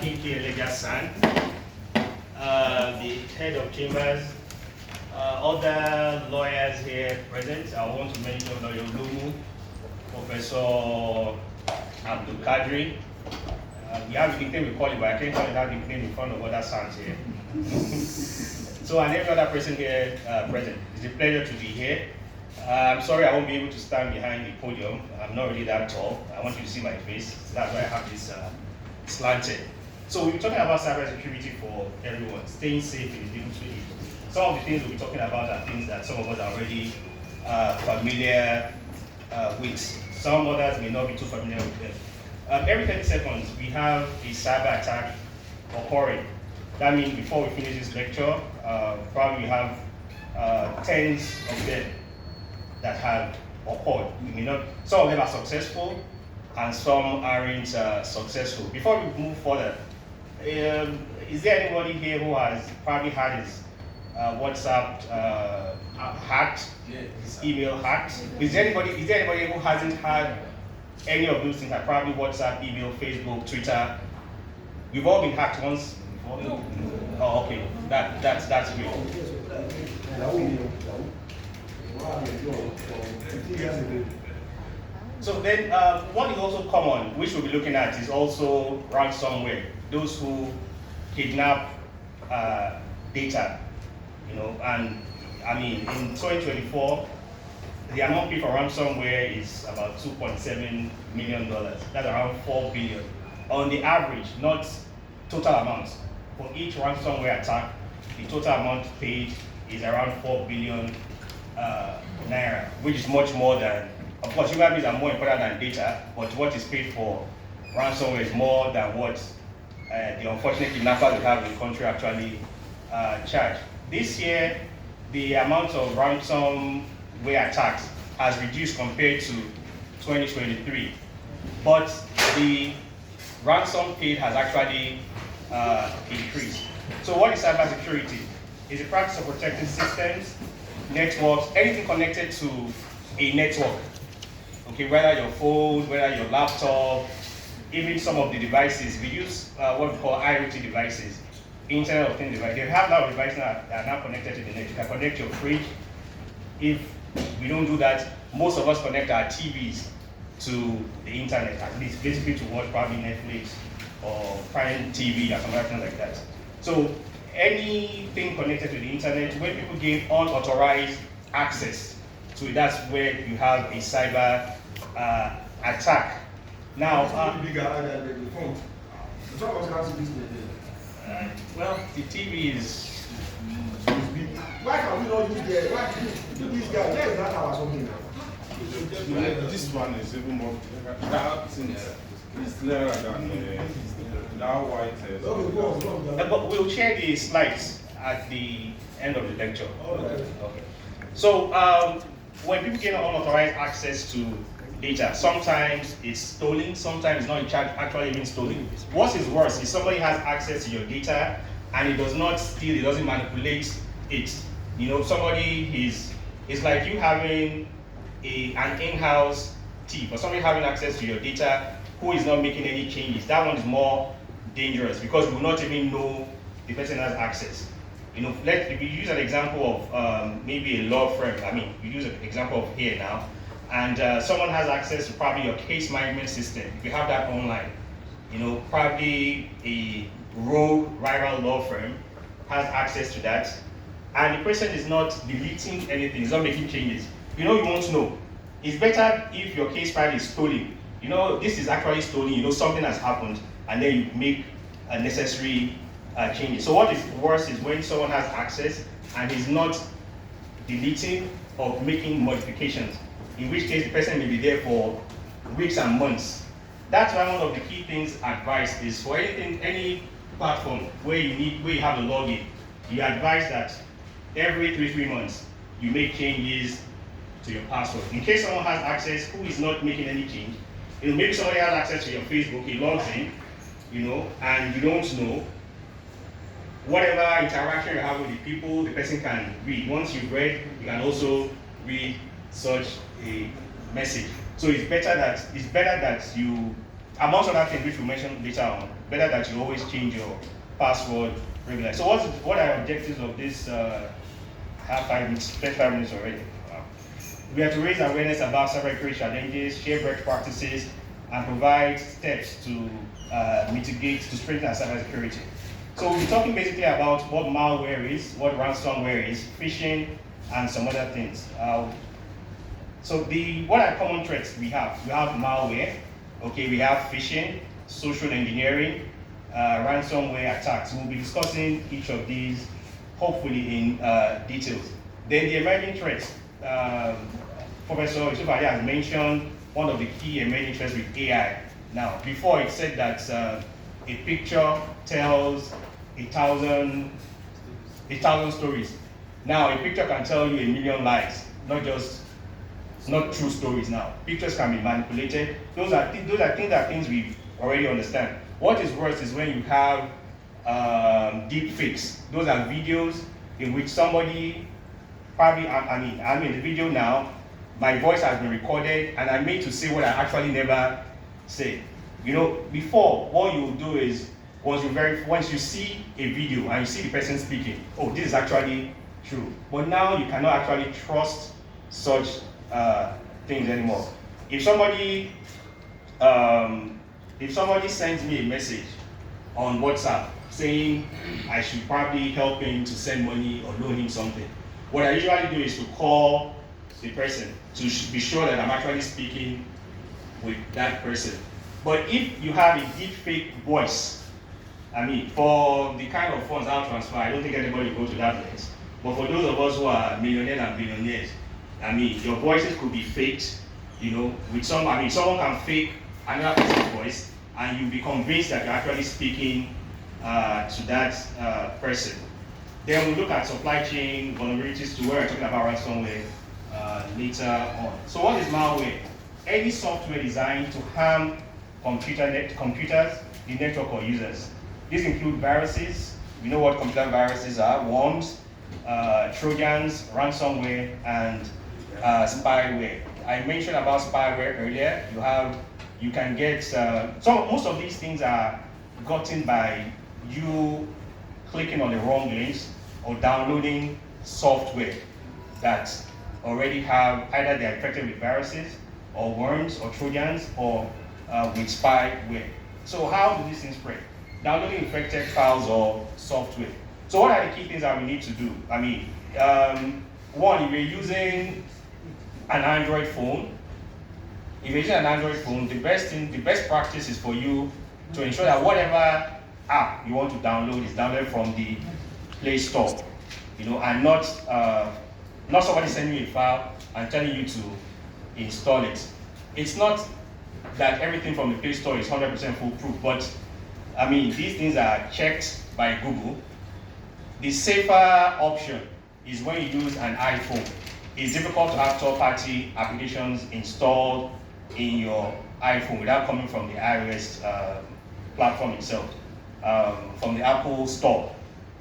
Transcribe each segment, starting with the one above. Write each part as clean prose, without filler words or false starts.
Pinky Elegasan, the head of chambers, other lawyers here present. I want to mention Dr. Lumu, Professor Abdulkareem. We have a nickname we call it, but I can't call it that nickname in front of other sons here. So, and every other person here present. It's a pleasure to be here. I'm sorry I won't be able to stand behind the podium. I'm not really that tall. I want you to see my face. So that's why I have this slanted. So we'll be talking about cybersecurity for everyone, staying safe in the digital age. Some of the things we'll be talking about are things that some of us are already familiar with. Some others may not be too familiar with them. Every 30 seconds, we have a cyber attack occurring. That means before we finish this lecture, probably we have tens of them that have occurred. We may not, some of them are successful and some aren't successful. Before we move further, is there anybody here who has probably had his WhatsApp hacked, his email hacked? Is there anybody who hasn't had any of those things, like probably WhatsApp, email, Facebook, Twitter? We've all been hacked once before? No. Oh, okay. That's great. So then, what is also common, which we'll be looking at, is also ransomware. Those who kidnap data, and I mean, in 2024, the amount paid for ransomware is about $2.7 million. That's around 4 billion. On the average, not total amounts. For each ransomware attack, the total amount paid is around 4 billion naira, which is much more than, of course, human beings are more important than data, but what is paid for ransomware is more than what the unfortunate kidnappers we have in the country actually charge. This year, the amount of ransomware attacks has reduced compared to 2023, but the ransom paid has actually increased. So what is cybersecurity? It's the practice of protecting systems, networks, anything connected to a network. Okay, whether your phone, whether your laptop, even some of the devices. We use what we call IoT devices, Internet of Things devices. They have now devices that are now connected to the net. You can connect your fridge. If we don't do that, most of us connect our TVs to the internet, at least basically to watch probably Netflix or Prime TV or something like that. So anything connected to the internet, when people gain unauthorized access to it, that's where you have a cyber attack. Now, well, the TV is. Why can we not use the? Why do this guy? Where is that our something now? This one is even more. It's clearer than that white. Okay, go on. But we'll share the slides at the end of the lecture. Okay. So when people gain unauthorized access to data, sometimes it's stolen, sometimes it's not actually even stolen. What is worse is somebody has access to your data and it does not steal, it doesn't manipulate it. Somebody it's like you having an in-house thief or somebody having access to your data who is not making any changes. That one is more dangerous because we will not even know the person has access. If you use an example of maybe a law firm, you use an example of here now, and someone has access to probably your case management system. If you have that online, probably a rogue rival law firm has access to that, and the person is not deleting anything, is not making changes. You won't know. It's better if your case file is stolen. This is actually stolen, something has happened, and then you make a necessary changes. So what is worse is when someone has access and is not deleting or making modifications, in which case the person may be there for weeks and months. That's why one of the key things advised is for any platform where you have a login, you advise that every 3 months you make changes to your password. In case someone has access who is not making any change, maybe somebody has access to your Facebook, he logs in, and you don't know. Whatever interaction you have with the people, the person can read. Once you've read, you can also read such a message. So it's better that you amongst other things which we mentioned later on, better that you always change your password regularly. So what are objectives of this have 5 minutes, 25 minutes already? We have to raise awareness about cybersecurity challenges, share best practices, and provide steps to mitigate, to strengthen our cybersecurity. So we'll be talking basically about what malware is, what ransomware is, phishing, and some other things. So what are common threats we have? We have malware, okay, we have phishing, social engineering, ransomware attacks. We'll be discussing each of these hopefully in details. Then the emerging threats. Professor Yusuf Olaolu has mentioned one of the key emerging threats with AI. Now, before it said that a picture tells 1,000 stories. Now, a picture can tell you 1,000,000 lies, not true stories. Now, pictures can be manipulated. Those are things we already understand. What is worse is when you have deep fakes. Those are videos in which somebody probably, I'm in the video now, my voice has been recorded and I'm made to say what I actually never said. You know, before, what you do is, once you see a video and you see the person speaking, oh, this is actually true. But now you cannot actually trust such things anymore. If somebody sends me a message on WhatsApp saying I should probably help him to send money or loan him something, what I usually do is to call the person to be sure that I'm actually speaking with that person. But if you have a deep fake voice, for the kind of funds I'll transfer, I don't think anybody will go to that length. But for those of us who are millionaires and billionaires, your voices could be faked, with someone can fake another person's voice and you'll be convinced that you're actually speaking to that person. Then we look at supply chain vulnerabilities to where we're talking about ransomware later on. So what is malware? Any software designed to harm computers, the network, or users. These include viruses. We know what computer viruses are: worms, Trojans, ransomware, and spyware. I mentioned about spyware earlier. You can get most of these things are gotten by you clicking on the wrong links or downloading software that already have either they're infected with viruses or worms or Trojans or with spyware. So how do these things spread? Downloading infected files or software. So what are the key things that we need to do? One, if you're using an Android phone, the best practice is for you to ensure that whatever app you want to download is downloaded from the Play Store, and not somebody sending you a file and telling you to install it. It's not that everything from the Play Store is 100% foolproof, but these things are checked by Google. The safer option is when you use an iPhone. It's difficult to have third-party applications installed in your iPhone without coming from the iOS platform itself, from the Apple Store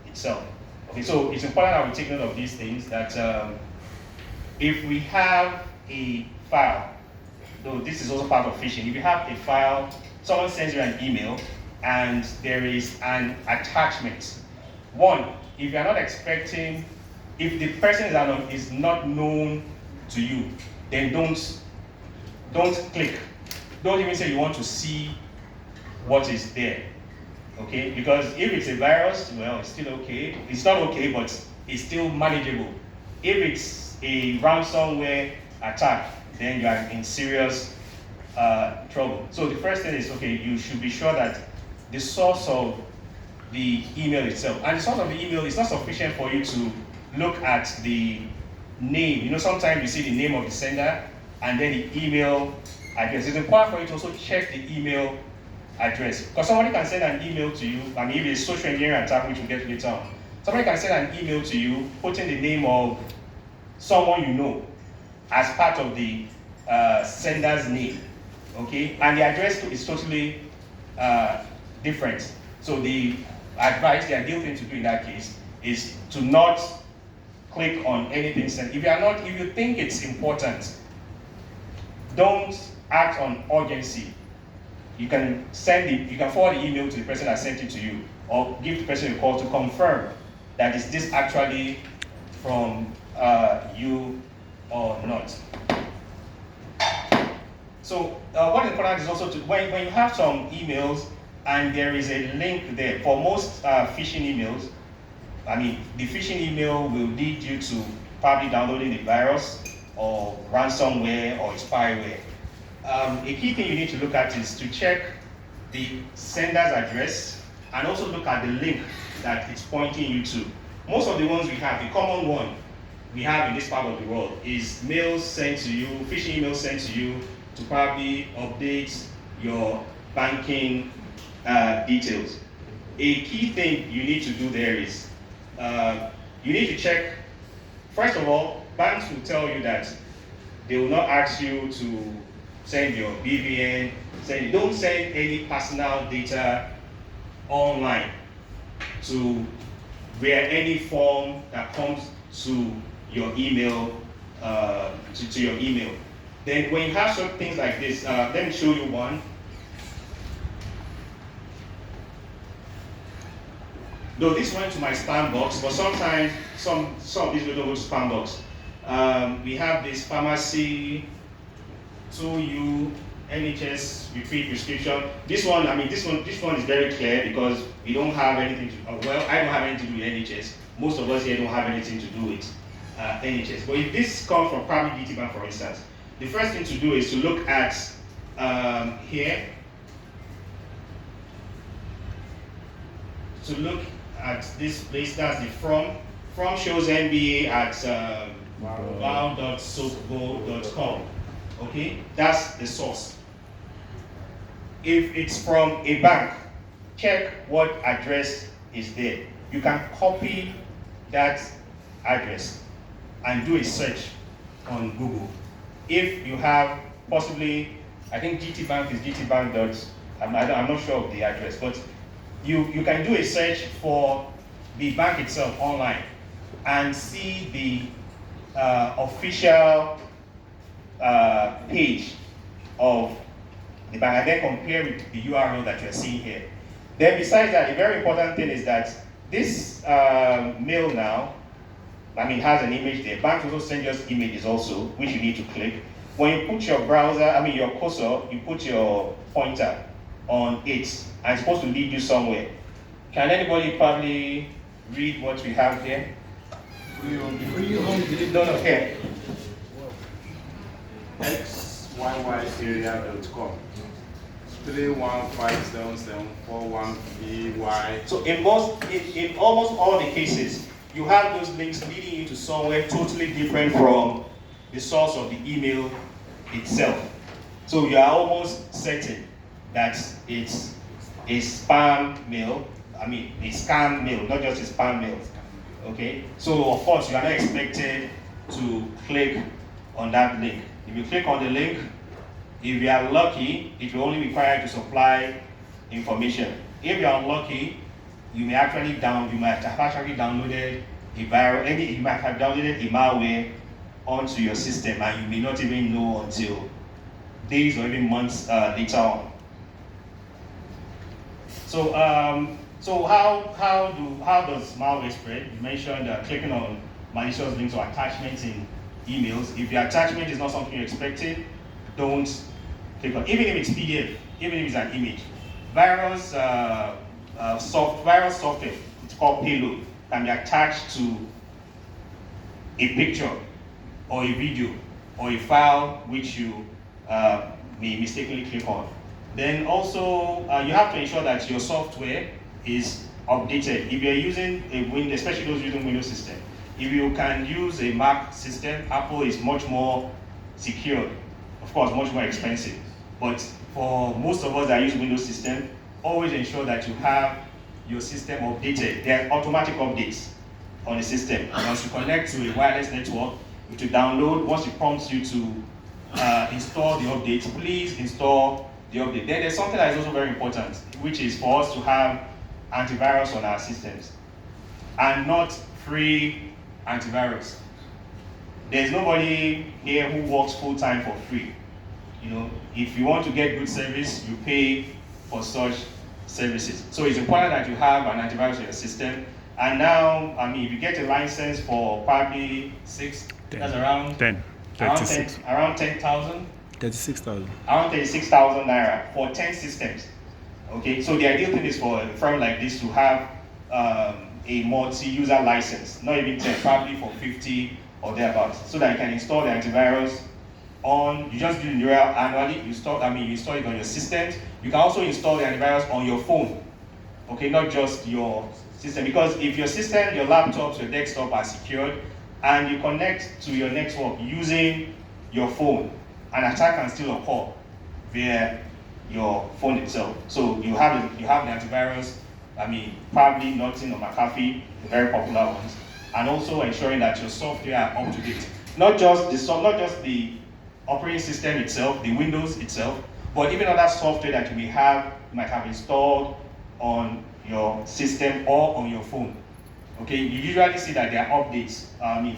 itself. Okay, so it's important that we take note of these things, that if we have a file, though this is also part of phishing, if you have a file, someone sends you an email and there is an attachment. One, if you're not expecting, if the person is not known to you, then don't click. Don't even say you want to see what is there. Okay? Because if it's a virus, well, it's still okay. It's not okay, but it's still manageable. If it's a ransomware attack, then you are in serious trouble. So the first thing is, you should be sure that the source of the email itself, and the source of the email is not sufficient for you to look at the name. Sometimes you see the name of the sender and then the email address. It's important for you to also check the email address, because somebody can send an email to you, if it's a social engineering attack, which we'll get later on. Somebody can send an email to you, putting the name of someone you know as part of the sender's name, okay? And the address is totally different. So the ideal thing to do in that case is to not click on anything sent. If you think it's important, don't act on urgency. you can forward the email to the person that sent it to you, or give the person a call to confirm that is this actually from you or not. So what is important is also when you have some emails and there is a link there, for most phishing emails, I mean, the phishing email will lead you to probably downloading a virus or ransomware or spyware. A key thing you need to look at is to check the sender's address and also look at the link that it's pointing you to. Most of the ones we have, the common one we have in this part of the world is mails sent to you, phishing emails sent to you to probably update your banking details. A key thing you need to do there is you need to check, first of all, banks will tell you that they will not ask you to send your BVN, don't send any personal data online to where any form that comes to your email, to your email. Then when you have certain things like this, let me show you one. Though this went to my spam box, but sometimes some of these will go to spam box. We have this pharmacy 2U NHS repeat prescription. This one is very clear because we don't have anything to. Well, I don't have anything to do with NHS. Most of us here don't have anything to do with NHS. But if this comes from Private GT Bank, for instance, the first thing to do is to look at here. To look at this place, that's the from. From shows MBA at wow.soapgo.com. Okay, that's the source. If it's from a bank, check what address is there. You can copy that address and do a search on Google. If you have possibly, I think GT Bank is GTBank. I'm not sure of the address, but you can do a search for the bank itself online and see the official page of the bank and then compare it with the URL that you're seeing here. Then besides that, a very important thing is that this mail now, has an image there. Banks also send us images also, which you need to click. When you put your browser, your cursor, you put your pointer on it, and it's supposed to lead you somewhere. Can anybody probably read what we have there? No, here. xyysyria.com 3157741BY. So in almost all the cases, you have those links leading you to somewhere totally different from the source of the email itself. So you are almost certain that it's a spam mail, a scam mail, not just a spam mail. Okay? So of course you are not expected to click on that link. If you click on the link, if you are lucky, it will only require you to supply information. If you are unlucky, you might have actually downloaded a virus, you might have downloaded a malware onto your system, and you may not even know until days or even months later on. So, how does malware spread? You mentioned clicking on malicious links or attachments in emails. If the attachment is not something you expected, don't click on. Even if it's PDF, even if it's an image, virus software, it's called payload, can be attached to a picture or a video or a file which you may mistakenly click on. Then also, you have to ensure that your software is updated. If you're using a Windows, especially those using Windows system, if you can use a Mac system, Apple is much more secure, of course, much more expensive. But for most of us that use Windows system, always ensure that you have your system updated. There are automatic updates on the system. Once you connect to a wireless network, it will download. Once it prompts you to install the update, please install the update. Then there's something that is also very important, which is for us to have antivirus on our systems, and not free antivirus. There's nobody here who works full-time for free. You know, if you want to get good service, you pay for such services. So it's important that you have an antivirus in your system. And now, I mean, if you get a license for probably 6, that's around 10, 36. around 10,000. 36,000. Around 36,000 naira for 10 systems. Okay, so the ideal thing is for a firm like this to have a multi-user license, not even 10, probably for 50 or thereabouts, so that you can install the antivirus on, you just do the neural annually, you install it on your systems. You can also install the antivirus on your phone, okay, not just your system, because if your system, your laptops, your desktop are secured, and you connect to your network using your phone, an attack can still occur via your phone itself. So you have the antivirus, I mean, probably Norton or McAfee, the very popular ones, and also ensuring that your software are up to date. Not just the operating system itself, the Windows itself, but even other software that you might have installed on your system or on your phone. Okay, you usually see that there are updates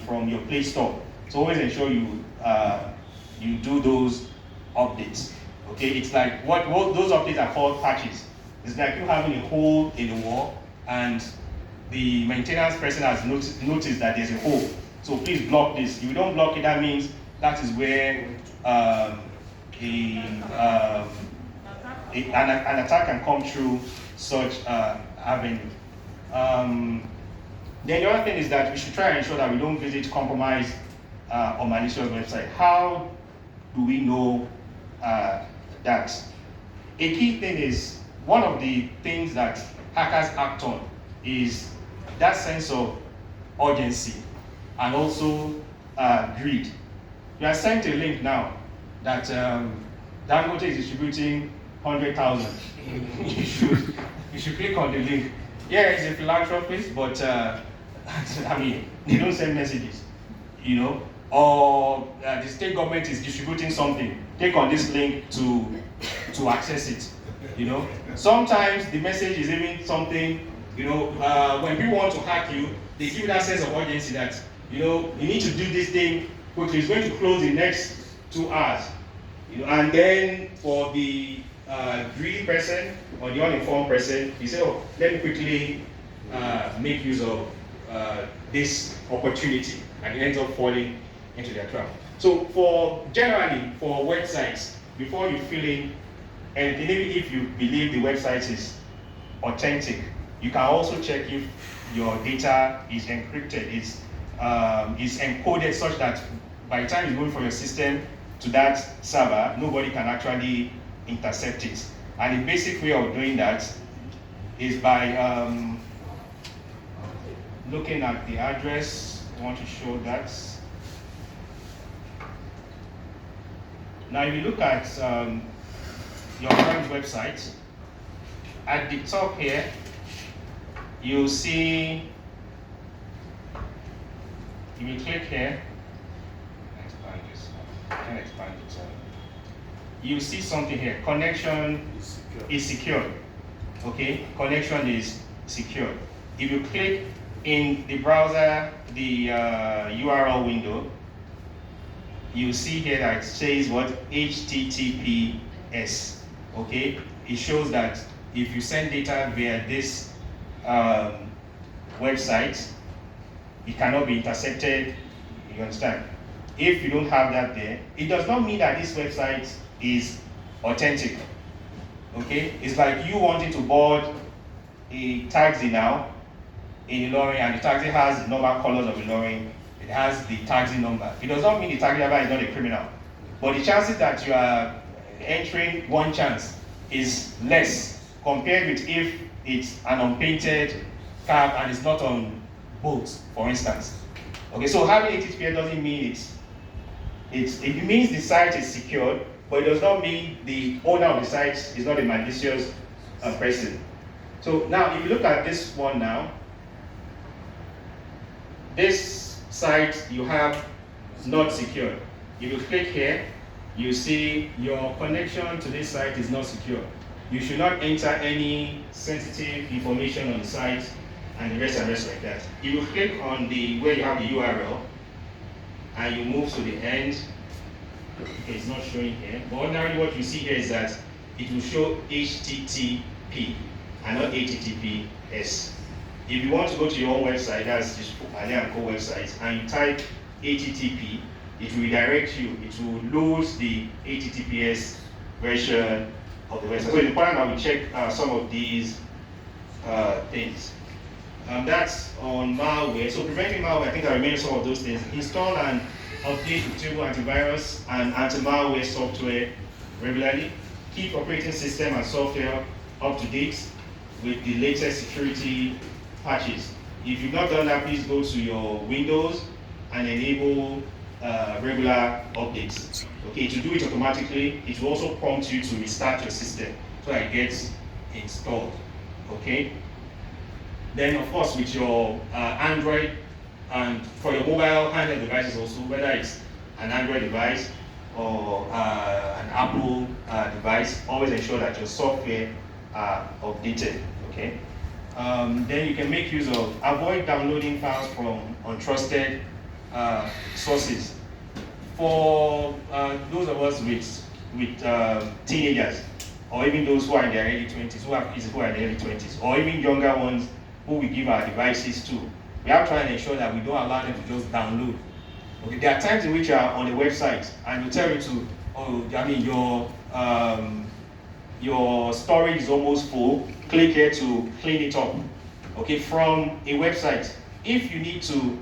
from your Play Store. So always ensure you do those updates. Okay, it's like what those updates are called patches. It's like you having a hole in the wall and the maintenance person has noticed that there's a hole. So please block this. If you don't block it, that means that is where an attack can come through such avenue. Then the other thing is that we should try and ensure that we don't visit compromised or malicious website. How do we know that? A key thing is, one of the things that hackers act on is that sense of urgency and also greed. You are sent a link now that Dangote is distributing 100,000. you should click on the link. Yeah, it's a philanthropist, but I mean, they don't send messages, you know. Or the state government is distributing something. Click on this link to access it. You know, sometimes the message is even something. You know, when people want to hack you, they give you that sense of urgency that, you know, you need to do this thing quickly. It's going to close in the next 2 hours. You know, and then for the greedy person or the uninformed person, you say, oh, let me quickly make use of this opportunity, and it ends up falling into their trap. So generally for websites, before you fill in, and even if you believe the website is authentic, you can also check if your data is encrypted, is encoded such that by the time it's going from your system to that server, nobody can actually intercept it. And the basic way of doing that is by looking at the address. I want to show that. Now, if you look at your firm's website, at the top here, you'll see, if you click here, expand this, can expand it, sorry. You see something here, connection is secure. Okay, connection is secure. If you click in the browser, the URL window, you see here that it says what? HTTPS. Okay, it shows that if you send data via this website, it cannot be intercepted. You understand? If you don't have that there, it does not mean that this website is authentic. Okay, it's like you wanting to board a taxi now in Ilorin, and the taxi has the normal colors of Ilorin. It has the taxi number. It does not mean the taxi driver is not a criminal, but the chances that you are entering one chance is less compared with if it's an unpainted cab and it's not on boats, for instance. Okay, so having HTTPS doesn't mean it means the site is secured, but it does not mean the owner of the site is not a malicious person. So now, if you look at this one now, this site you have not secured. If you click here, you see your connection to this site is not secure. You should not enter any sensitive information on the site and the rest like that. If you click on where you have the URL and you move to the end, Okay, it's not showing here. But ordinarily what you see here is that it will show HTTP and not HTTPS. If you want to go to your own website, that's Yusuf Olaolu website, and you type HTTP, it will redirect you. It will load the HTTPS version of the website. So it's important that we check some of these things. That's on malware. So preventing malware, I think I remember some of those things. Install and update suitable antivirus and anti-malware software regularly. Keep operating system and software up to date with the latest security patches. If you've not done that, please go to your Windows and enable regular updates. Okay, to do it automatically, it will also prompt you to restart your system so that it gets installed. Okay. Then, of course, with your Android and for your mobile handheld devices also, whether it's an Android device or an Apple device, always ensure that your software are updated. Okay. Then you can make use of avoid downloading files from untrusted sources. For those of us with teenagers, or even those who are in their early 20s, who are in their early 20s, or even younger ones who we give our devices to, we have to try and ensure that we don't allow them to just download. Okay, there are times in which you are on a website and you tell you to, oh, I mean, your storage is almost full. Click here to clean it up. Okay, from a website. If you need to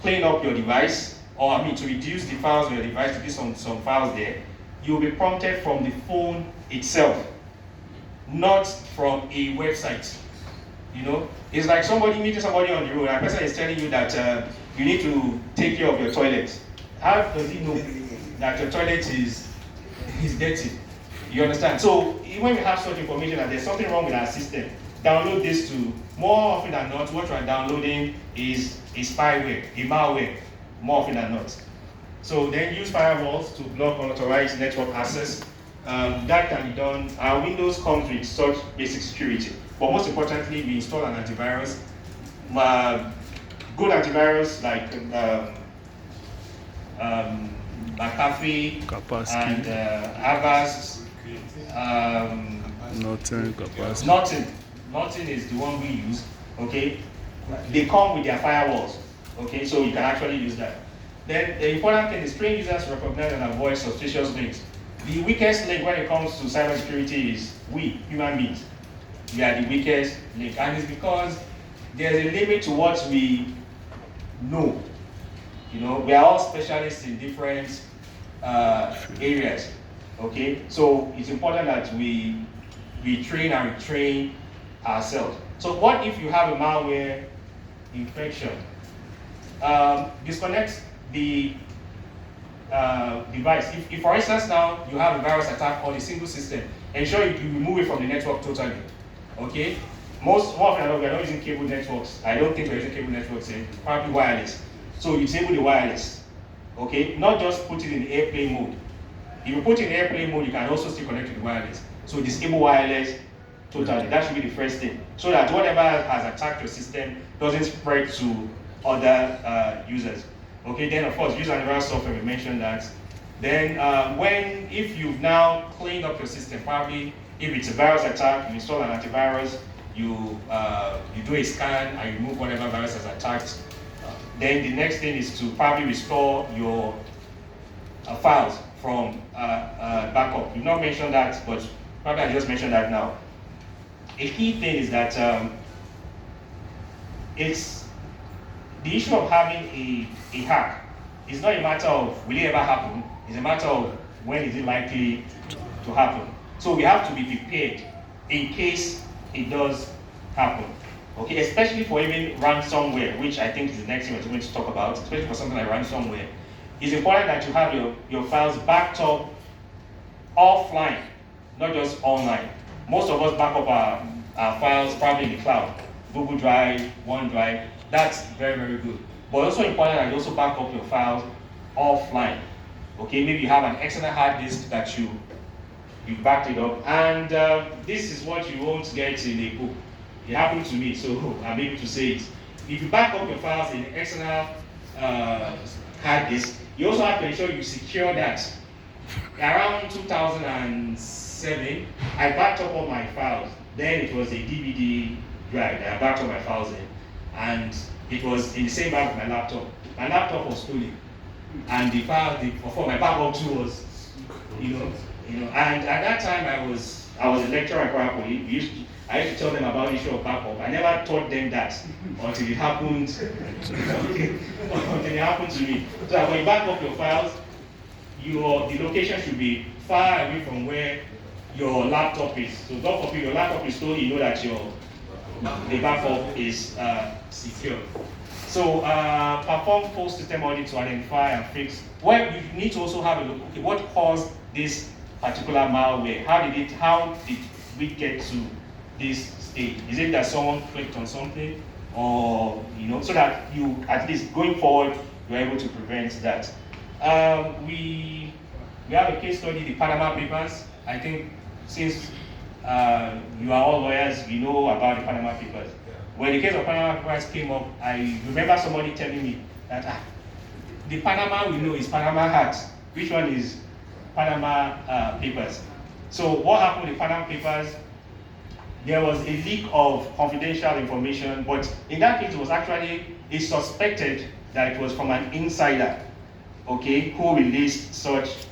clean up your device, or I mean to reduce the files on your device, to do some files there, you'll be prompted from the phone itself, not from a website. You know, it's like somebody meeting somebody on the road, and a person is telling you that you need to take care of your toilet. How does he know that your toilet is dirty? You understand? So when we have such information that there's something wrong with our system, download this to, more often than not, what you are downloading is a spyware, a malware, more often than not. So then use firewalls to block unauthorized network access. That can be done. Our Windows comes with such basic security. But most importantly, we install an antivirus. Good antivirus like McAfee and Avast. Norton is the one we use. Okay, they come with their firewalls. Okay, so you can actually use that. Then the important thing is train users to recognize and avoid suspicious links. The weakest link when it comes to cybersecurity is we, human beings. We are the weakest link, and it's because there's a limit to what we know. You know, we are all specialists in different areas. Okay, so it's important that we train and retrain ourselves. So what if you have a malware infection? Disconnect the device. If for instance now you have a virus attack on a single system, ensure you remove it from the network totally. Okay? More often than not, we are not using cable networks. I don't think we're using cable networks here, probably wireless. So you disable the wireless. Okay? Not just put it in airplane mode. If you put it in airplane mode, you can also still connect to the wireless. So disable wireless totally. That should be the first thing. So that whatever has attacked your system doesn't spread to other users. Okay, then of course use antivirus software, we mentioned that. Then if you've now cleaned up your system, probably if it's a virus attack, you install an antivirus, you do a scan and you remove whatever virus has attacked. Then the next thing is to probably restore your files from backup. You've not mentioned that, but probably I just mentioned that now. A key thing is that it's the issue of having a hack is not a matter of will it ever happen, it's a matter of when is it likely to happen. So we have to be prepared in case it does happen. Okay, especially for even ransomware, which I think is the next thing we're going to talk about, especially for something like ransomware. It's important that you have your files backed up offline, not just online. Most of us back up our files probably in the cloud, Google Drive, OneDrive. That's very, very good. But also important that you also back up your files offline. Okay, maybe you have an external hard disk that you backed it up, and this is what you won't get in a book. It happened to me, so I'm able to say it. If you back up your files in external hard disk, you also have to ensure you secure that. around 2007, I backed up all my files. Then it was a DVD drive that I backed up my files in, and it was in the same bag with my laptop. My laptop was stolen, and the file, my backup too was, and at that time I was a lecturer at Kwara Poly. I used to tell them about the issue of backup. I never taught them that until it happened. Until it happened to me. So that when you back up your files, the location should be far away from where your laptop is. So God forbid your laptop is stolen, you know that the backup is secure. So perform full system audit to identify and fix. Well, you need to also have a look. Okay, what caused this particular malware? How did we get to this stage? Is it that someone clicked on something, or so that you at least going forward you're able to prevent that? We have a case study, the Panama Papers. I think since you are all lawyers, we know about the Panama Papers. When the case of Panama Papers came up, I remember somebody telling me that the Panama we know is Panama Hat. Which one is Panama Papers? So what happened with the Panama Papers? There was a leak of confidential information, but in that case it was actually suspected that it was from an insider, okay, who released such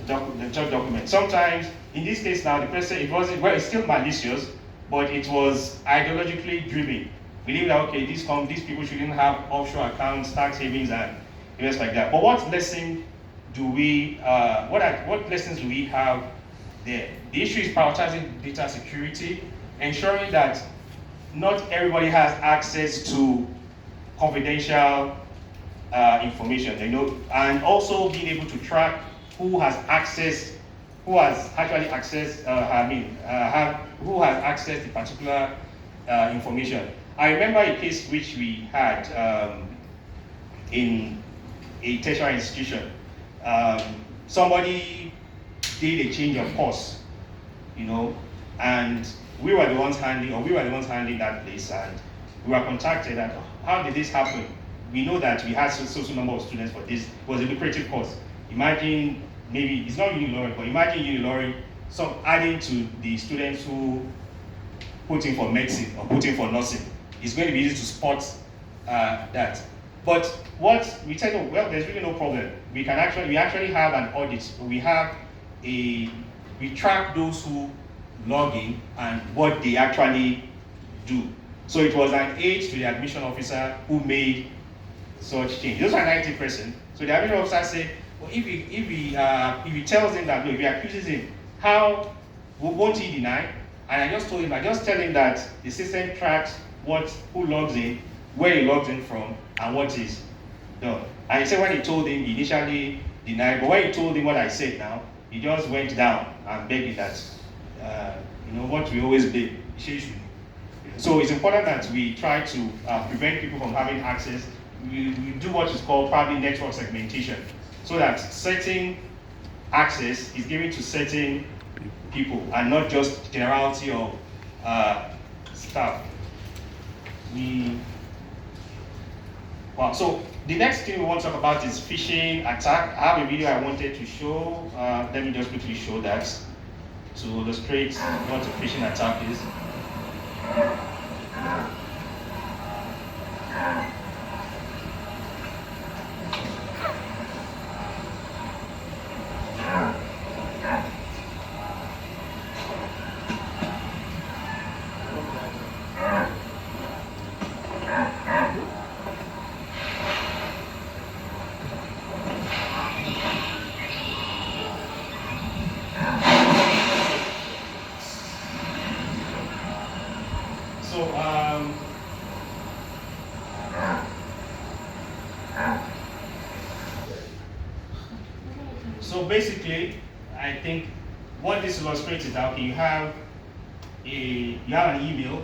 document. Sometimes, in this case now, the person, it's still malicious, but it was ideologically driven. Believe that, okay, these people shouldn't have offshore accounts, tax havens, and the rest like that. But what lessons do we have there? The issue is prioritizing data security, ensuring that not everybody has access to confidential information, and also being able to track who has accessed the particular information. I remember a case which we had in a tertiary institution. Somebody did a change of course, and we were the ones handling that place, and we were contacted and how did this happen? We know that we had so number of students for this. It was a lucrative course. Imagine, maybe it's not Unilorry, but imagine Unilorry adding to the students who put in for medicine or put in for nursing. It's going to be easy to spot that. But what we tell you, well, there's really no problem. We actually have an audit. We track those who log in and what they actually do. So it was an aide to the admission officer who made such change. Those are 90%. So the admission officer said, well, if he tells him that, no, if he accuses him, how won't he deny? And I just tell him that the system tracks who logs in, where he logs in from, and what is done. And he said when he told him, he initially denied, but when he told him what I said now, he just went down and begged that, what we always blame. So it's important that we try to prevent people from having access. We do what is called probably network segmentation, so that certain access is given to certain people and not just generality of staff. So the next thing we want to talk about is phishing attack. I have a video I wanted to show. Let me just quickly show that to illustrate what a phishing attack is. So basically, I think what this illustrates is that you have an email,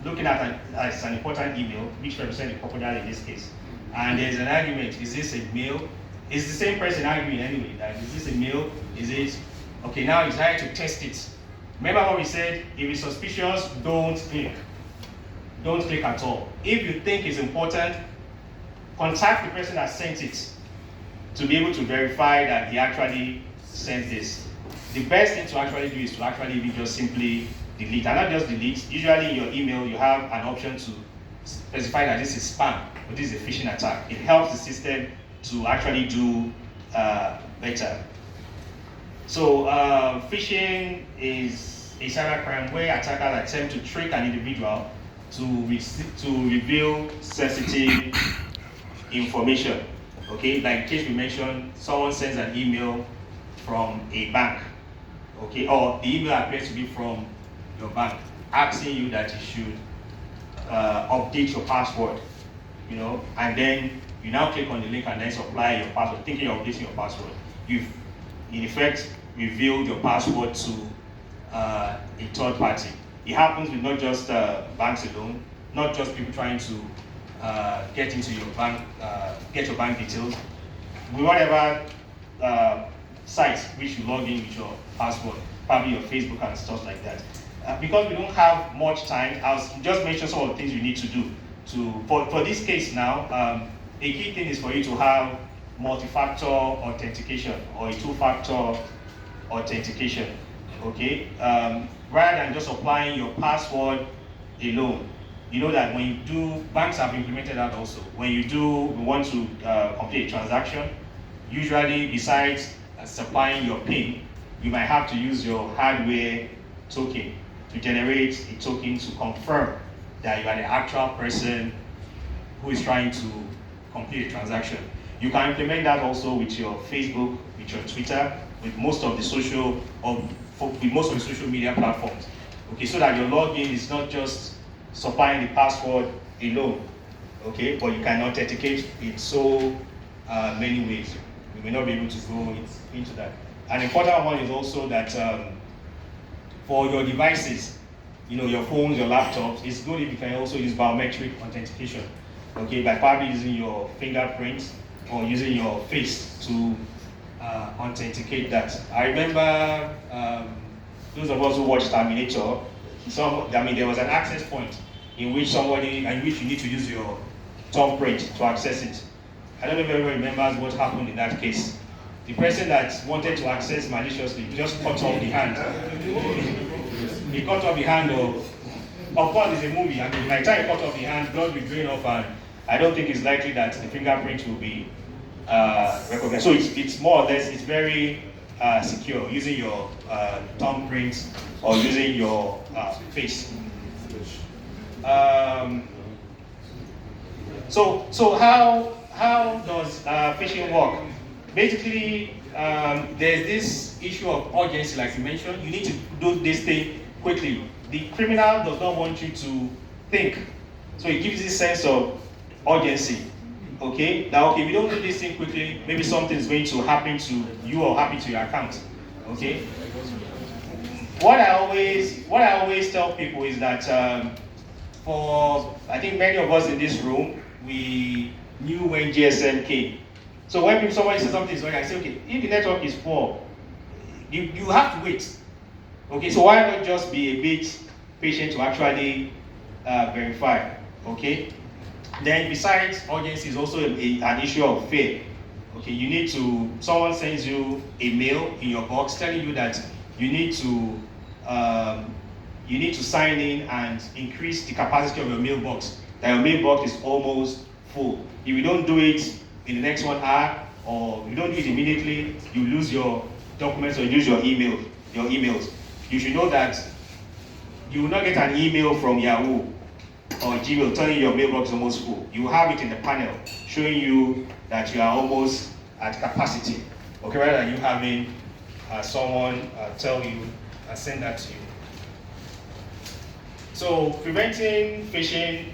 looking at as an important email, which represents the crocodile in this case, and there's an argument: is this a mail? It's the same person arguing anyway. That is this a mail? Is it okay? Now it's time to test it. Remember what we said? If it's suspicious, don't click. Don't click at all. If you think it's important, contact the person that sent it. to be able to verify that he actually sent this. The best thing to actually do is to actually just simply delete, and not just delete. Usually in your email, you have an option to specify that this is spam or this is a phishing attack. It helps the system to actually do better. So phishing is a cybercrime where attackers attempt to trick an individual to reveal sensitive information. Okay, like in case we mentioned, someone sends an email from a bank, okay, or the email appears to be from your bank, asking you that you should update your password, you know, and then you now click on the link and then supply your password, thinking you're updating your password. You've, in effect, revealed your password to a third party. It happens with not just banks alone, not just people trying to get into your bank, get your bank details. With whatever site which you log in with your password, probably your Facebook and stuff like that. Because we don't have much time, I'll just mention some of the things you need to do. For this case now, a key thing is for you to have multi-factor authentication or a two-factor authentication, okay? Rather than just applying your password alone. You know that when you do, banks have implemented that also. When you want to complete a transaction, usually besides supplying your PIN, you might have to use your hardware token to generate a token to confirm that you are the actual person who is trying to complete a transaction. You can implement that also with your Facebook, with your Twitter, with most of the social media platforms. Okay, so that your login is not just supplying the password alone, okay, but you can authenticate in so many ways. We may not be able to go into that. An important one is also that for your devices, you know, your phones, your laptops, it's good if you can also use biometric authentication, okay, by probably using your fingerprint or using your face to authenticate that. I remember those of us who watched Terminator, there was an access point in which you need to use your thumbprint to access it. I don't know if everyone remembers what happened in that case. The person that wanted to access maliciously just cut off the hand. He cut off the hand of course it's a movie, and by the time he cut off the hand, blood will drain off, and I don't think it's likely that the fingerprint will be recognized. So it's more or less, it's very secure, using your thumbprint or using your face. So how does phishing work? Basically, there's this issue of urgency, like you mentioned. You need to do this thing quickly. The criminal does not want you to think, so it gives this sense of urgency. Okay, now if you don't do this thing quickly, maybe something is going to happen to you or happen to your account. Okay. What I always tell people is that I think many of us in this room, we knew when GSM came. So when somebody says something is wrong, I say, okay, if the network is poor, you have to wait. Okay, so why not just be a bit patient to actually verify? Okay. Then besides urgency is also an issue of fear. Okay, someone sends you a mail in your box telling you that you need to sign in and increase the capacity of your mailbox. That your mailbox is almost full. If you don't do it in the next 1 hour, or you don't do it immediately, you lose your documents or you lose your emails. You should know that you will not get an email from Yahoo or Gmail telling you your mailbox is almost full. You will have it in the panel showing you that you are almost at capacity. Okay, rather than you having someone tell you and send that to you. So preventing phishing,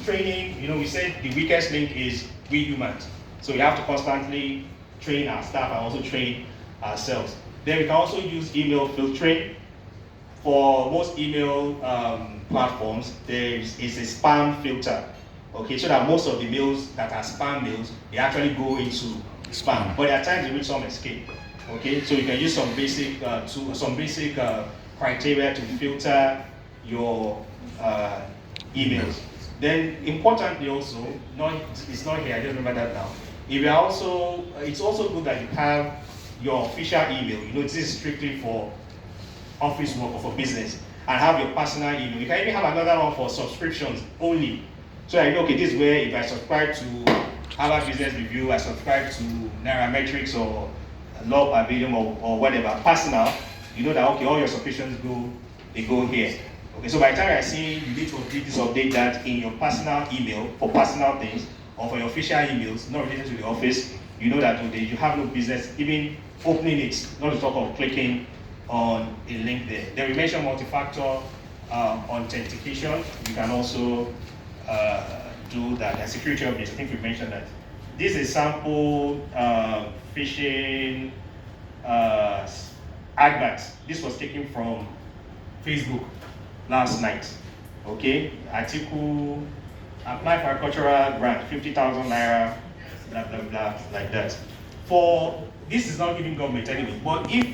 training, we said the weakest link is we humans. So we have to constantly train our staff and also train ourselves. Then we can also use email filtering. For most email platforms, there is a spam filter. Okay, so that most of the mails that are spam mails, they actually go into spam. But there are times in which some escape. Okay, so you can use some basic criteria to filter your emails. Then importantly also, it's not here, I just remember that now. If you are also, it's also good that you have your official email. You know, this is strictly for office work or for business, and have your personal email. You can even have another one for subscriptions only. So I know, okay, this is where if I subscribe to Harvard Business Review, I subscribe to Nairametrics or Law Pavilion or whatever, personal, you know that, okay, all your subscriptions they go here. Okay, so by the time I see you need to update that in your personal email for personal things, or for your official emails, not related to the office, you know that okay, you have no business even opening it, not to talk of clicking on a link there. Then we mentioned multi-factor authentication. You can also do that. And security updates, I think we mentioned that. This is sample phishing advert. This was taken from Facebook last night. Okay, article, apply for a cultural grant, 50,000 naira, blah blah blah, like that. For this is not giving government anyway, but if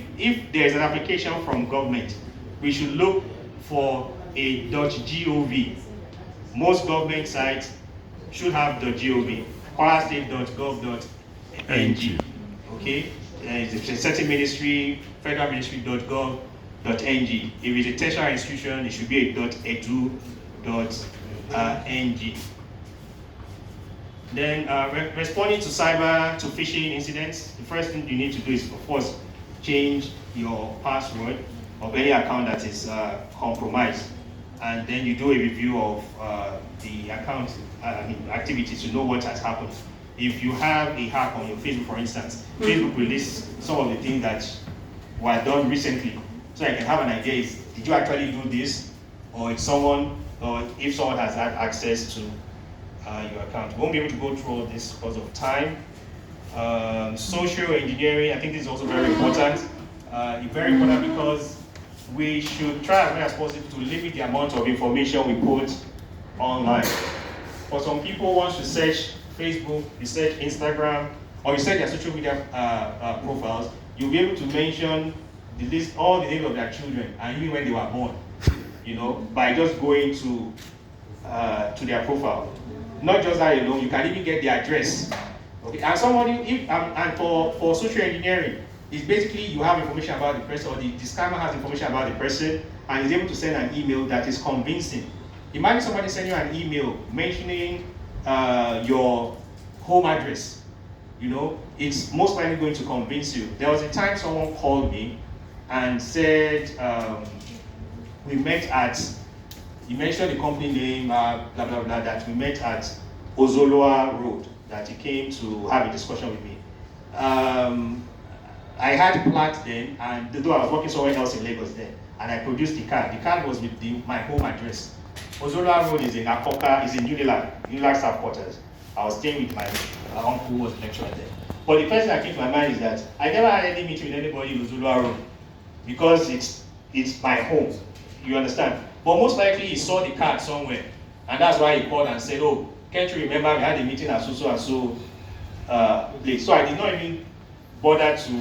there is an application from government, we should look for a .gov. Most government sites should have .gov. State.gov.ng. Okay, it's a certain ministry, federal ministry.gov.ng. If it's a tertiary institution, it should be a .edu.ng. Then responding to phishing incidents, the first thing you need to do is, of course, change your password of any account that is compromised, and then you do a review of the account activities to know what has happened. If you have a hack on your Facebook, for instance, Facebook will list some of the things that were done recently, so I can have an idea: did you actually do this, or if someone has had access to your account. We won't be able to go through all this because of time. Social engineering, I think this is also very important. Very important because we should try as much as possible to limit the amount of information we put online. For some people, once you search Facebook, you search Instagram, or you search their social media profiles, you'll be able to mention all the names of their children, and even when they were born, you know, by just going to their profile. Not just that alone, you can even get the address. Okay, and and for social engineering, it's basically you have information about the person, or the scammer has information about the person, and is able to send an email that is convincing. Imagine somebody sending you an email mentioning your home address. You know, it's most likely going to convince you. There was a time someone called me and said, we met at, he mentioned the company name, blah, blah, blah, that we met at Ozoloa Road, that he came to have a discussion with me. I had Plat then, and though I was working somewhere else in Lagos then, and I produced the card. The card was with my home address. Ozoloa Road is in Akoka, is in Unilag staff quarters. I was staying with my uncle who was lecturer there. But the first thing that came to my mind is that I never had any meeting with anybody in Ozoloa Road, because it's my home, you understand? But most likely he saw the card somewhere, and that's why he called and said, oh, can't you remember we had a meeting at so and so place? So I did not even bother to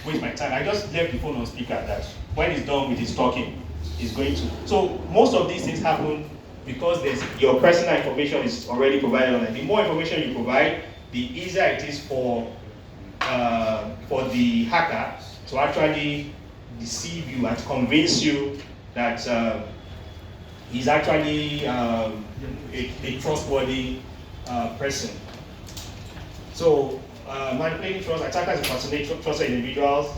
waste my time. I just left the phone on speaker, that when he's done with his talking, he's going to. So most of these things happen because your personal information is already provided online. The more information you provide, the easier it is for the hacker to actually deceive you and convince you that he's actually a trustworthy person. So manipulating trust, attackers impersonate trusted individuals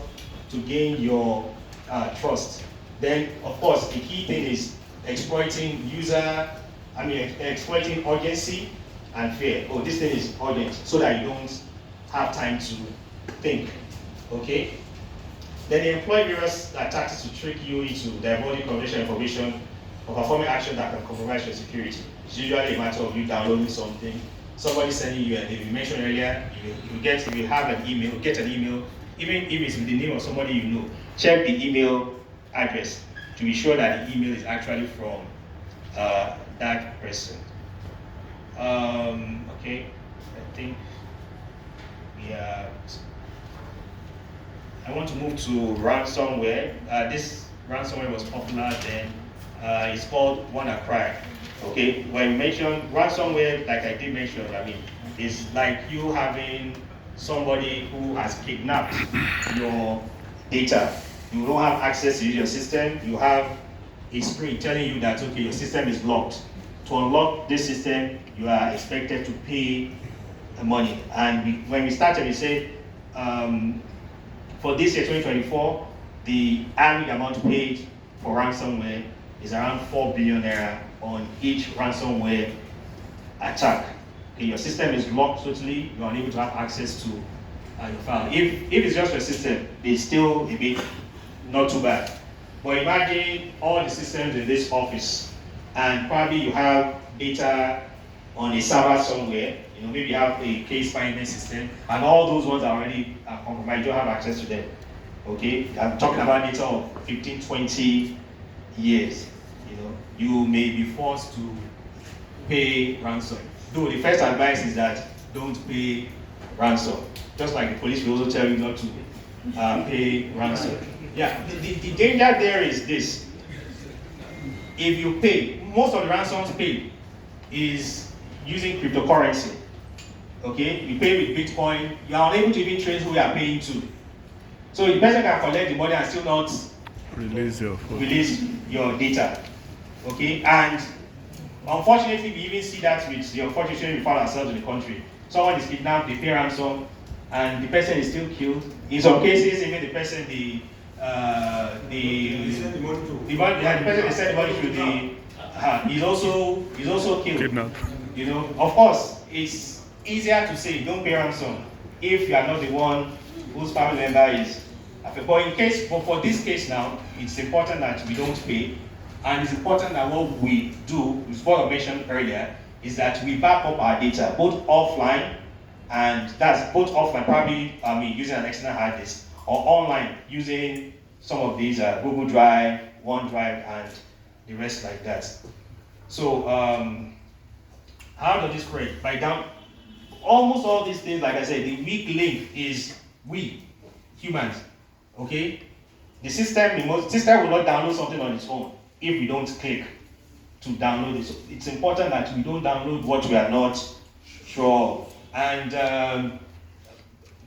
to gain your trust. Then, of course, the key thing is exploiting exploiting urgency and fear. Oh, this thing is urgent, so that you don't have time to think. Okay? Then they employ various tactics to trick you into divulging confidential information or performing action that can compromise your security. It's usually a matter of you downloading something, somebody sending you, and if you mentioned earlier, if you have an email, get an email, even if it's with the name of somebody you know, check the email address to be sure that the email is actually from that person. Okay, I think I want to move to ransomware. This ransomware was popular then. It's called WannaCry. Okay, when you mention ransomware, like I did mention, It's like you having somebody who has kidnapped your data. You don't have access to your system. You have a screen telling you that, okay, your system is locked. To unlock this system, you are expected to pay the money. And when we started, we said, for this year, 2024, the average amount paid for ransomware is around 4 billion naira on each ransomware attack. Okay, your system is locked totally, you're unable to have access to your file. If it's just your system, it's still a bit not too bad. But imagine all the systems in this office, and probably you have data on a server somewhere, maybe you have a case management system, and all those ones are already compromised, you don't have access to them. Okay, I'm talking about data of 15, 20 years. You may be forced to pay ransom. Though the first advice is that don't pay ransom. Just like the police will also tell you not to pay ransom. Yeah, the danger there is this. If you pay, most of the ransoms paid is using cryptocurrency. Okay, you pay with Bitcoin, you are unable to even trace who you are paying to. So the person can collect the money and still not release your data. Okay, and unfortunately, we even see that with the unfortunate situation we found ourselves in the country. Someone is kidnapped, they pay ransom, and the person is still killed. In some cases, even the person the person they send the money to is also killed. Kidnapped. Of course, it's easier to say don't pay ransom if you are not the one whose family member is affected. But for this case now, it's important that we don't pay, and it's important that what we do, which is what I mentioned earlier, is that we back up our data both offline, and that's both offline, probably using an external hard disk, or online using some of these Google Drive, OneDrive, and the rest like that. So how does this create? Almost all these things, like I said, the weak link is we, humans. Okay? The system will not download something on its own if we don't click to download it. It's important that we don't download what we are not sure of. And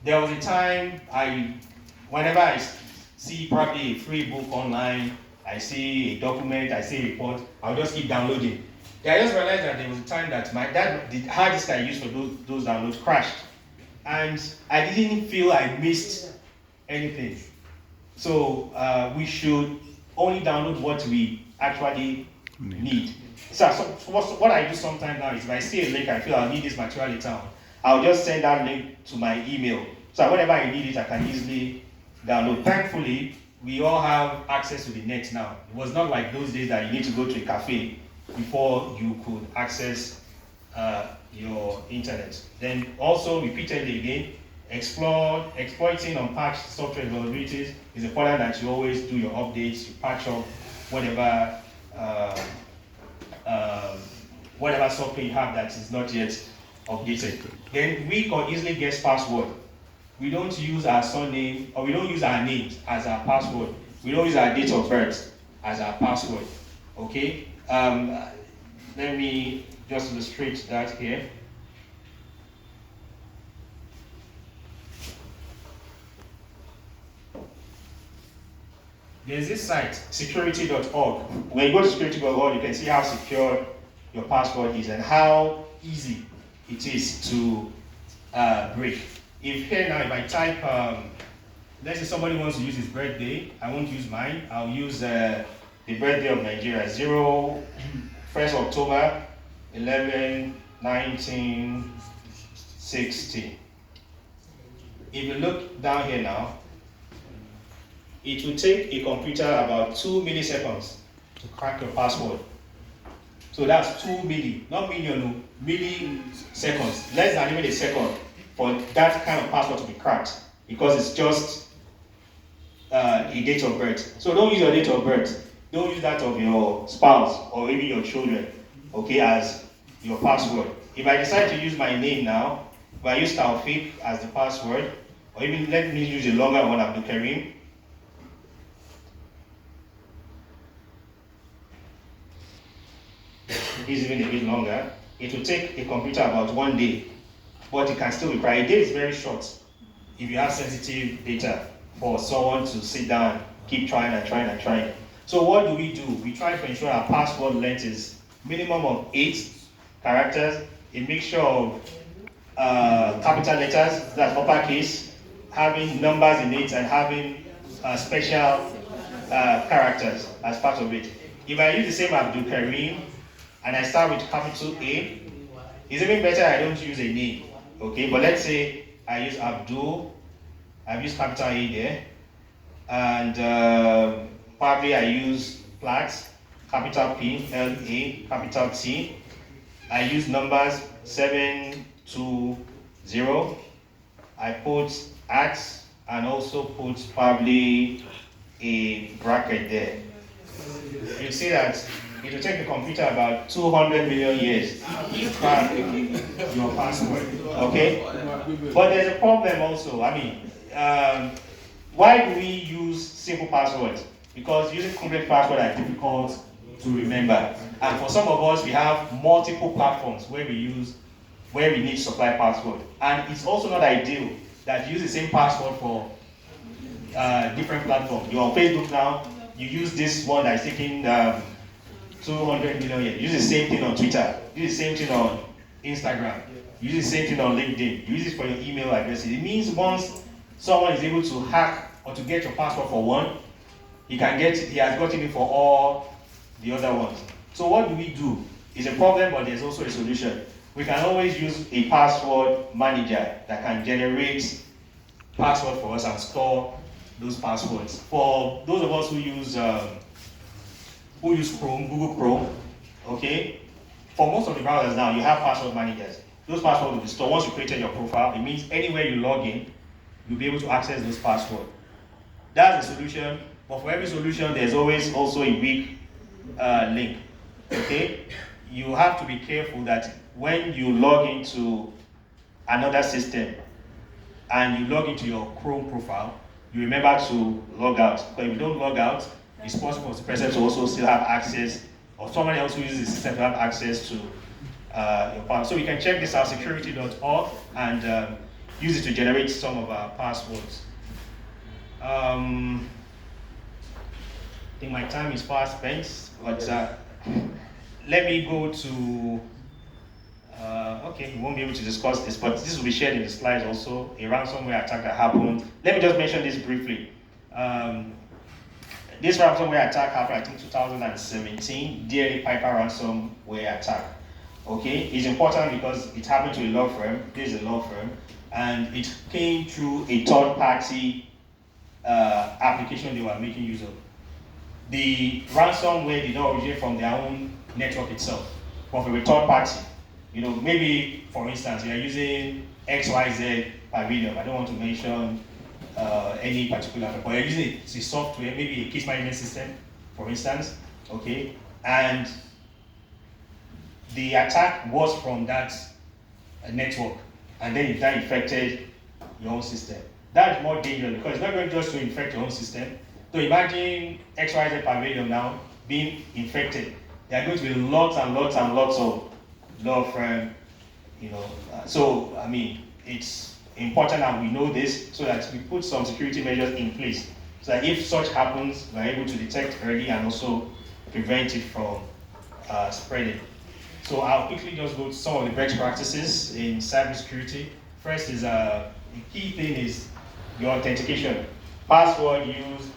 there was a time whenever I see probably a free book online, I see a document, I see a report, I'll just keep downloading. I just realized that there was a time that the hard disk I used for those downloads crashed. And I didn't feel I missed anything. So we should only download what we actually need. So what I do sometimes now is if I see a link, I feel I'll need this material later on, I'll just send that link to my email. So whenever I need it, I can easily download. Thankfully, we all have access to the net now. It was not like those days that you need to go to a cafe before you could access your internet. Then also, repeatedly again, exploiting unpatched software vulnerabilities is important that you always do your updates, you patch up whatever software you have that is not yet updated. Then we can easily guess password. We don't use our surname, or we don't use our names as our password. We don't use our date of birth as our password. Okay? Let me just illustrate that here. There's this site, security.org. When you go to security.org, you can see how secure your password is and how easy it is to break. If I type, let's say somebody wants to use his birthday, I won't use mine, I'll use the birthday of Nigeria, 1st October 11, 1960. If you look down here now, it will take a computer about 2 milliseconds to crack your password. So that's 2 milli, not million, milliseconds, less than even a second for that kind of password to be cracked, because it's just a date of birth. So don't use your date of birth. Don't use that of your spouse or even your children, okay, as your password. If I decide to use my name now, if I use Taofik as the password, or even let me use a longer one, Abdulkareem. It is even a bit longer. It will take a computer about 1 day but it can still be private. A day is very short if you have sensitive data for someone to sit down and keep trying and trying and trying. So what do? We try to ensure our password length is minimum of 8 characters, a mixture of capital letters, that's uppercase, having numbers in it, and having special characters as part of it. If I use the same Abdulkareem and I start with capital A, it's even better I don't use a name, okay? But let's say I use Abdul, I've used capital A there, and probably I use Plat, capital P, L-A, capital T. I use numbers 7 to 0. I put at and also put probably a bracket there. You see that it will take the computer about 200 million years to crack your password, okay? But there's a problem also. I mean, why do we use simple passwords? Because using complex passwords are difficult to remember. And for some of us, we have multiple platforms where we need to supply password. And it's also not ideal that you use the same password for different platforms. You're on Facebook now, you use this one that's taking 200 million years. You use the same thing on Twitter, you use the same thing on Instagram, you use the same thing on LinkedIn, you use it for your email addresses. It means once someone is able to hack or to get your password for one, he has gotten it for all the other ones. So what do? It's a problem, but there's also a solution. We can always use a password manager that can generate password for us and store those passwords. For those of us who use Chrome, Google Chrome, okay, for most of the browsers now, you have password managers. Those passwords will be stored. Once you created your profile, it means anywhere you log in, you'll be able to access those passwords. That's the solution, but for every solution, there's always also a weak link, okay? You have to be careful that when you log into another system and you log into your Chrome profile, you remember to log out. But if you don't log out, it's possible for the person to also still have access, or someone else who uses the system to have access to your password. So we can check this out, security.org, and use it to generate some of our passwords. I think my time is fast spent, but let me go to, okay, we won't be able to discuss this, but this will be shared in the slides also, a ransomware attack that happened. Let me just mention this briefly. This ransomware attack happened, I think, 2017, DNA Piper ransomware attack. Okay, it's important because it happened to a law firm. This is a law firm, and it came through a third-party application they were making use of. The ransomware did not originate from their own network itself, but from a third party. You know, maybe, for instance, you are using XYZ Pavilion. I don't want to mention any particular, but you're using a software, maybe a case management system, for instance, okay? And the attack was from that network, and then that infected your own system. That is more dangerous because it's not going just to infect your own system. So imagine XYZ Pavilion now being infected. There are going to be lots and lots and lots of law firm, so I mean, it's important that we know this so that we put some security measures in place so that if such happens, we're able to detect early and also prevent it from spreading. So I'll quickly just go to some of the best practices in cybersecurity. First is the key thing is your authentication. Password use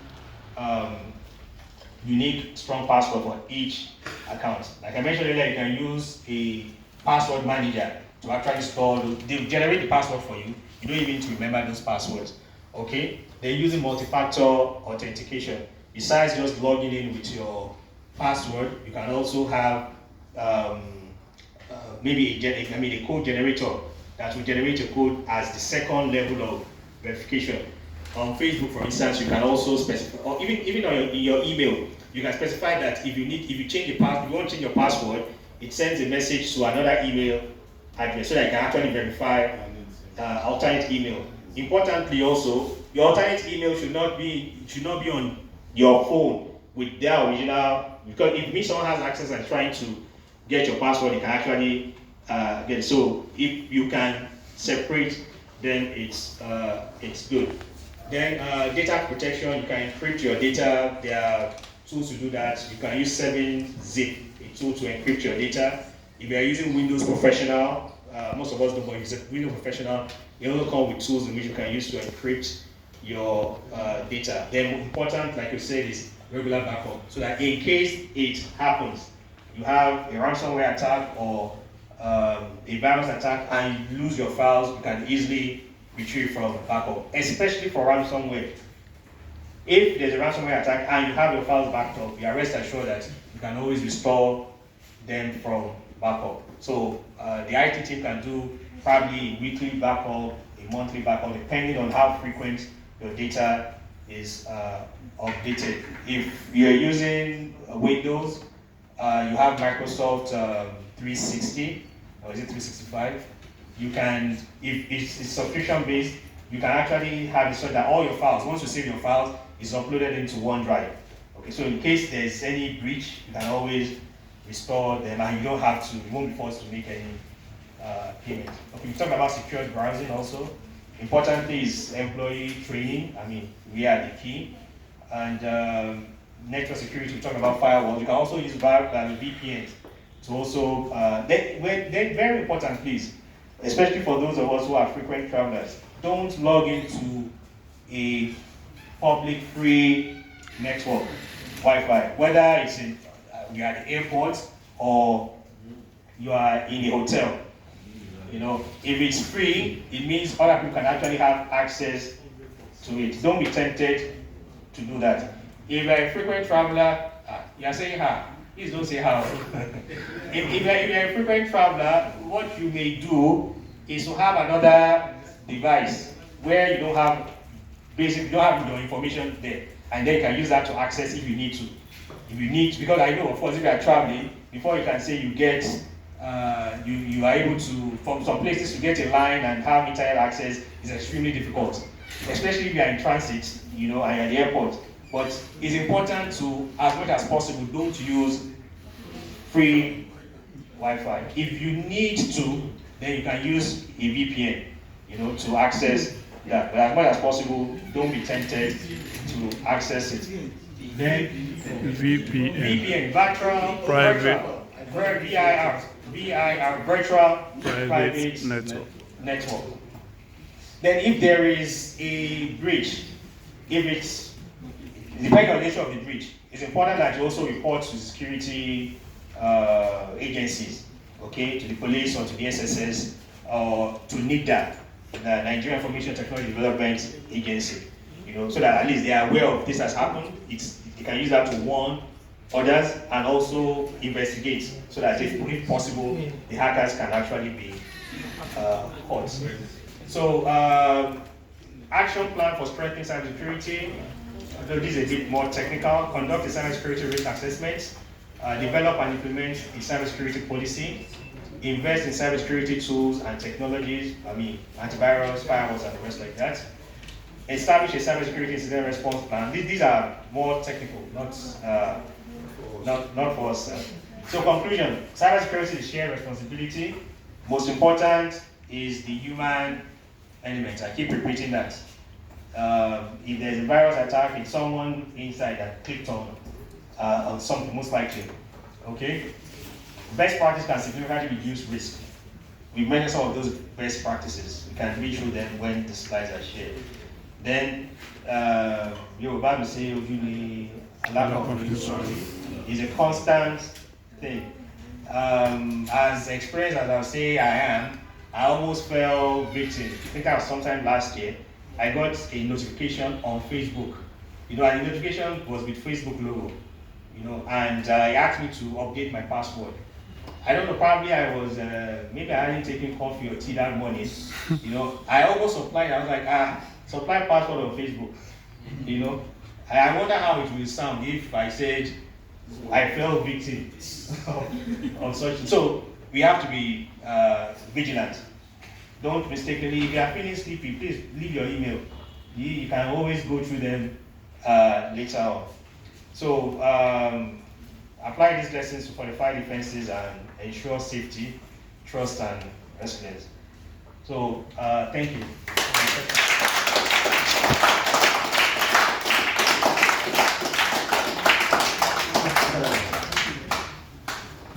unique, strong password for each account. Like I mentioned earlier, you can use a password manager to actually store, they generate the password for you. You don't even need to remember those passwords, okay? They're using multi-factor authentication. Besides just logging in with your password, you can also have maybe a code generator that will generate a code as the second level of verification. On Facebook, for instance, you can also specify, or even on in your email, you can specify that if you change the if you want to change your password, it sends a message to another email address so that you can actually verify alternate email. Importantly, also, your alternate email should not be on your phone with their original, because if someone has access and trying to get your password, you can actually get it. So if you can separate, then it's good. Then data protection, you can encrypt your data. There are tools to do that. You can use 7-zip, a tool to encrypt your data. If you are using Windows Professional, most of us don't, but if it's Windows Professional, it also comes with tools in which you can use to encrypt your data. Then important, like you said, is regular backup, so that in case it happens, you have a ransomware attack or a virus attack and you lose your files, you can easily retrieve from backup, especially for ransomware. If there's a ransomware attack and you have your files backed up, you are rest assured that you can always restore them from backup. So the IT team can do probably a weekly backup, a monthly backup, depending on how frequent your data is updated. If you're using Windows, you have Microsoft 360, or is it 365? You can, if it's subscription based, you can actually have it so that all your files, once you save your files, is uploaded into OneDrive. Okay, so in case there's any breach, you can always restore them and you don't have to, you won't be forced to make any payment. Okay, we talked about secure browsing also. Importantly is employee training. I mean, we are the key. And network security, we talked about firewalls. You can also use VPNs to also, then very important please, especially for those of us who are frequent travelers, don't log into a public free network, Wi-Fi, whether it's in, you are at the airport or you are in a hotel. You know, if it's free, it means other people can actually have access to it. Don't be tempted to do that. If you're a frequent traveler, you are saying how? Please don't say how. if you're a frequent traveler, what you may do is to have another device where you don't have you don't have your information there, and then you can use that to access if you need to. If you need to, because I know, of course, if you are traveling, before you can say you get, you are able to, from some places to get a line and have internet access is extremely difficult, especially if you are in transit, you know, and you're at the airport. But it's important to, as much as possible, don't use free Wi-Fi. If you need to, then you can use a VPN, you know, to access that. But as much as possible, don't be tempted to access it. Then VPN, virtual private network. Then if there is a breach, if it's depending on the nature of the breach, it's important that you also report to security agencies, okay, to the police or to the SSS or to NIDA, the Nigerian Information Technology Development Agency, you know, so that at least they are aware of this has happened. They can use that to warn others and also investigate, so that if possible, the hackers can actually be caught. So, action plan for strengthening cybersecurity. Although this is a bit more technical, conduct a cybersecurity risk assessment, develop and implement a cybersecurity policy, invest in cybersecurity tools and technologies, I mean, antivirus, firewalls, and the rest like that. Establish a cybersecurity incident response plan. These are more technical, not for us. So conclusion, cybersecurity is shared responsibility. Most important is the human element. I keep repeating that. If there's a virus attack, it's someone inside that clicked on something, most likely. Okay? Best practice can significantly reduce risk. We mentioned some of those best practices. We can read through them when the slides are shared. Then, your Bible says, a lack of confusion is a constant thing. As experienced as I'll say I am, I almost fell victim. I think that was sometime last year. I got a notification on Facebook, you know, and the notification was with Facebook logo, you know, and it asked me to update my password. I don't know, probably I was, maybe I hadn't taken coffee or tea that morning, you know. I almost applied, I was like, supply password on Facebook, you know. I wonder how it will sound if I said I fell victim of such. So we have to be vigilant. Don't mistakenly, if you are feeling sleepy, please leave your email. You can always go through them later on. So apply these lessons to qualify defenses and ensure safety, trust, and resilience. So thank you.